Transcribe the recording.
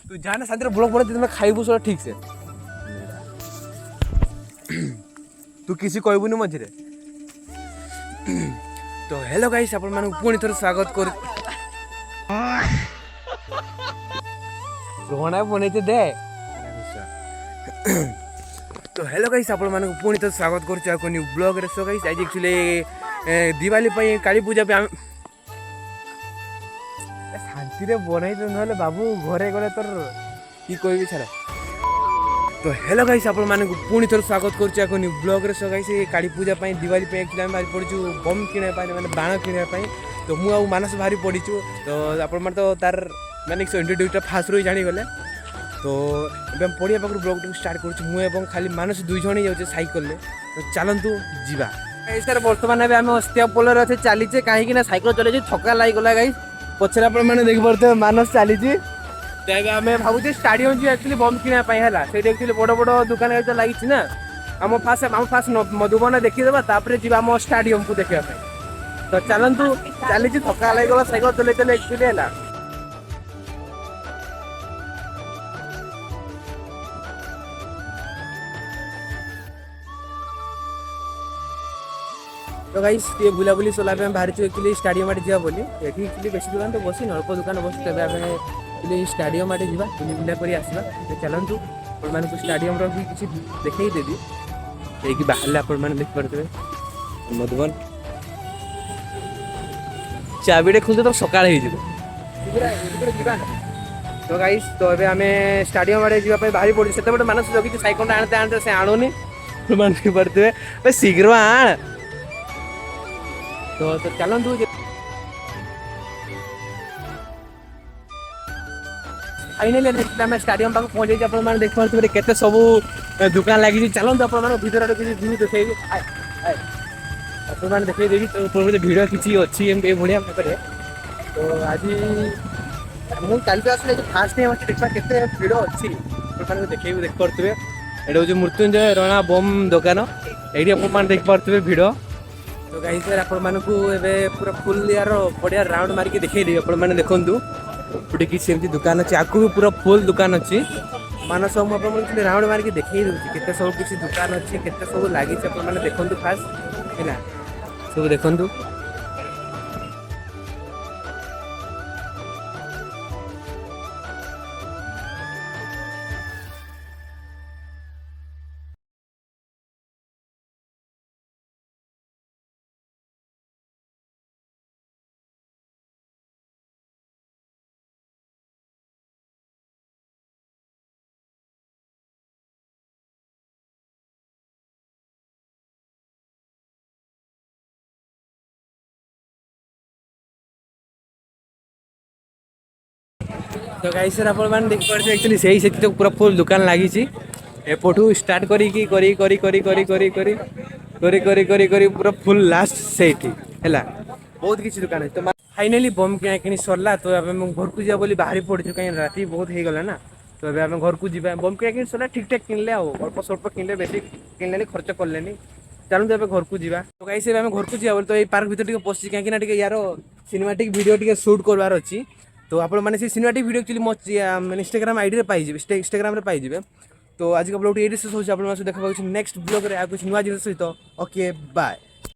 तू जाना शांति ब्लॉग बना तुम खाइबू सब ठीक से तू किसी कहबुनि मझे तो हेलो गाइस आपण मानक पुणी थोर स्वागत कर रोहना बनेते दे तो हेलो गाइस आपण मानक पुणी थोर स्वागत कर न्यू ब्लॉग रे सो गाइस आज एक्चुअली दिवाली पई काली पूजा पे शांति रे बनाई न बाबू घरे गले तोर की कहबी छाड़ तो हेलो गाइस आपण मानक पुणी थोर स्वागत कर न्यू ब्लॉग रे सो गाइस काली पूजा पई दिवाली पे एक्चुअली हम बाहर पड़छु बम किने पाई माने बाण किने पाई तो मु आ मानस बाहर पड़ीछु तो आपण मन तो तार माने इंट्रोड्यूस फास्ट रो जानि गले तो एबे पड़िया पाखर ब्लॉग स्टार्ट करछु मु एवं खाली मानस दुई जण जाउछे साइकिल ले तो चलंतु जीवा गाइस सर वर्तमान एबे हम अस्तिया पोलर अछि चालीचे काहे कि ना साइकिल चले थका लागि गला गाइस पछरा पर माने देख परते मानस चालीची तेबे हमें भाबुचे स्टेडियम जी एक्चुअली बम किना पाई हला से एक्चुअली बड़ बड़ दुकान तो लागिछि ना हम फास्ट मधुबन देखि देबा तापरे जीवा हम स्टेडियम को देखिया पाई तो चलंतु चालीची थका लागि गला साइकिल चले चले एक्चुअली हला तो गाइस ये बुलाबुली सोला पे हम बाहर एक्चुअली स्टेडियम आटे जा बोली एठी एक्चुअली बेसी दुकान तो बसी अल्प दुकान बसी तबे हमें एक्चुअली स्टेडियम आटे जीवा बुली बुला करी आसबा तो चलंतु आपण मान को स्टेडियम रो भी किछि देखै देबी ए कि बाहर आपण मान देख परते मधुबन चाबिडे खुलते तो सकाळ हे जीवा तो गाइस तो अबे हमें स्टेडियम आटे जीवा पे बाहर पड़ी सेते बटे मानस जगी साइकिल आनते आनते से आणोनी मान के परते बे शीघ्र आण तो चलंतु फाइनली आम स्टेडियम पाक पहुँचे आप देख पारे केते सब दुकान लगी चलते आप भीतर व्यू देखे आप देखे देवी तो भिड़ किसी अच्छी भाया भाव तो आज मुझे कल आसले फास्ट टाइम अच्छे देखा केते भिड़ अच्छी देखे देख पारे ये हूँ मृत्युंजय राणा बम दुकान ये आप देख पारे भिड़ तो गाइस सर आपण मानकू एबे पूरा फुल यार बढ़िया राउंड मार के देखै देबे आपण माने देखंतु गोटे कि सेमती दुकान अछि आकु भी पूरा फुल दुकान अछि मानस हम आपण माने राउंड मार के देखै दउछि केते सब किछि दुकान अछि केते सब लागि छै आपण माने देखंतु फास्ट हैना सब देखंतु तो गाइस सर आपण मान देख पारे एक्चुअली सही से तो पूरा फुल दुकान लागी छी एपटू स्टार्ट करी की करी करी करी करी करी करी करी करी करी करी पूरा फुल लास्ट सेठी हैला बहुत किछि दुकान है तो फाइनली बम के किनी सरला तो अब हम घर को जा बोली बाहर पड़छु कहीं राती बहुत हे गला ना तो अब हम घर को जीवा बम के किनी सरला ठीक ठाक किनले आ अल्प स्वल्प किनले बेसी किनले खर्च करलेनी चलू तो घर को जीवा तो गाइस हम घर को जीवा बोली तो ये पार्क भीतर टिके पसी कहीं ना टिके यार सिनेमैटिक वीडियो टिके शूट करवार अछि तो आप मैंने सिनेमैटिक वीडियो एक्चुअली मो इंस्टाग्राम आईडी रे पाई इंस्टाग्राम रे पाई तो आज का ब्लॉग ये शेष हो देखा नेक्स्ट ब्लॉग रे कुछ नुआ जिन सहित ओके बाय।